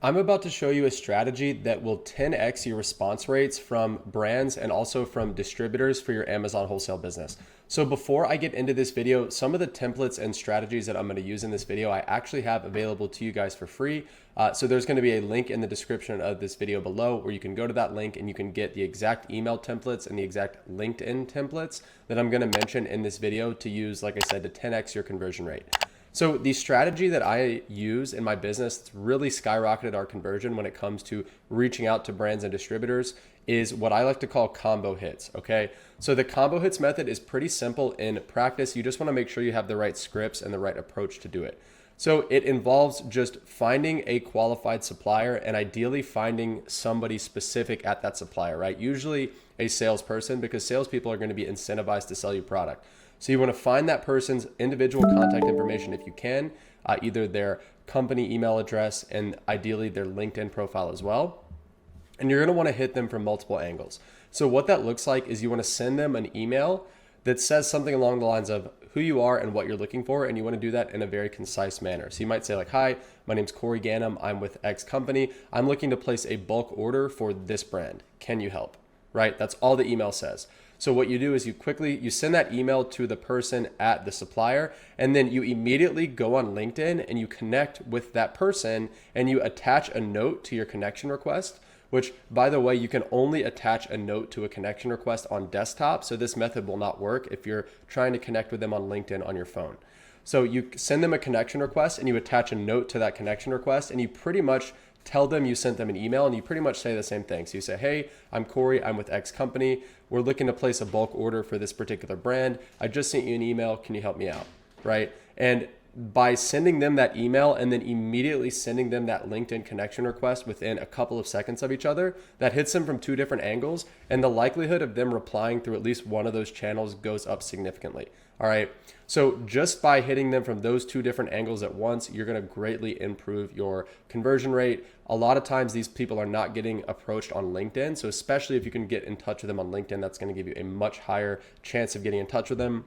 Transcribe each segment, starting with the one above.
I'm about to show you a strategy that will 10x your response rates from brands and also from distributors for your Amazon wholesale business. So before I get into this video, some of the templates and strategies that I'm going to use in this video, I actually have available to you guys for free. So there's going to be a link in the description of this video below where you can go to that link and you can get the exact email templates and the exact LinkedIn templates that I'm going to mention in this video to use, like I said, to 10x your conversion rate. So the strategy that I use in my business really skyrocketed our conversion when it comes to reaching out to brands and distributors is what I like to call combo hits, okay? So the combo hits method is pretty simple in practice. You just wanna make sure you have the right scripts and the right approach to do it. So it involves just finding a qualified supplier and ideally finding somebody specific at that supplier, right? Usually a salesperson, because salespeople are going to be incentivized to sell you product. So you want to find that person's individual contact information if you can, either their company email address and ideally their LinkedIn profile as well. And you're going to want to hit them from multiple angles. So what that looks like is you want to send them an email that says something along the lines of who you are and what you're looking for, and you want to do that in a very concise manner. So you might say like, hi, my name's Corey Ganem, I'm with X company. I'm looking to place a bulk order for this brand. Can you help? Right? That's all the email says. So what you do is you send that email to the person at the supplier, and then you immediately go on LinkedIn and you connect with that person and you attach a note to your connection request, which by the way, you can only attach a note to a connection request on desktop. So this method will not work if you're trying to connect with them on LinkedIn on your phone. So you send them a connection request and you attach a note to that connection request and you pretty much tell them you sent them an email and you pretty much say the same thing. So you say, hey, I'm Corey, I'm with X company. We're looking to place a bulk order for this particular brand. I just sent you an email. Can you help me out? Right? And by sending them that email and then immediately sending them that LinkedIn connection request within a couple of seconds of each other, that hits them from two different angles. And the likelihood of them replying through at least one of those channels goes up significantly. All right. So just by hitting them from those two different angles at once, you're going to greatly improve your conversion rate. A lot of times these people are not getting approached on LinkedIn. So especially if you can get in touch with them on LinkedIn, that's going to give you a much higher chance of getting in touch with them.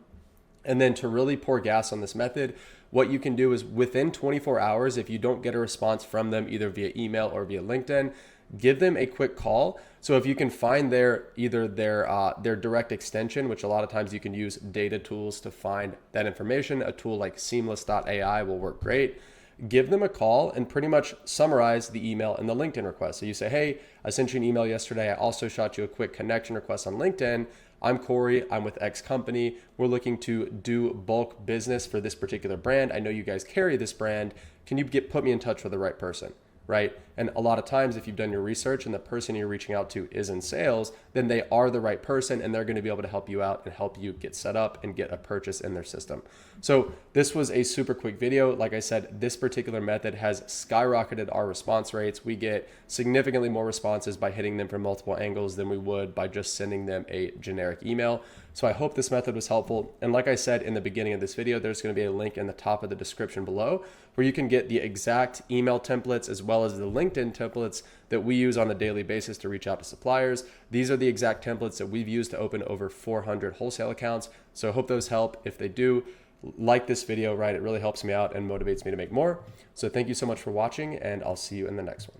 And then to really pour gas on this method, what you can do is within 24 hours, if you don't get a response from them either via email or via LinkedIn, give them a quick call. So if you can find their direct extension, which a lot of times you can use data tools to find that information, a tool like seamless.ai will work great. Give them a call and pretty much summarize the email and the LinkedIn request. So you say, hey, I sent you an email yesterday. I also shot you a quick connection request on LinkedIn. I'm Corey, I'm with X company. We're looking to do bulk business for this particular brand. I know you guys carry this brand. Can you put me in touch with the right person? Right? And a lot of times if you've done your research and the person you're reaching out to is in sales, then they are the right person and they're going to be able to help you out and help you get set up and get a purchase in their system. So this was a super quick video. Like I said, this particular method has skyrocketed our response rates. We get significantly more responses by hitting them from multiple angles than we would by just sending them a generic email. So I hope this method was helpful. And like I said in the beginning of this video, there's going to be a link in the top of the description below where you can get the exact email templates as well as the LinkedIn templates that we use on a daily basis to reach out to suppliers. These are the exact templates that we've used to open over 400 wholesale accounts. So I hope those help. If they do, like this video, right? It really helps me out and motivates me to make more. So thank you so much for watching and I'll see you in the next one.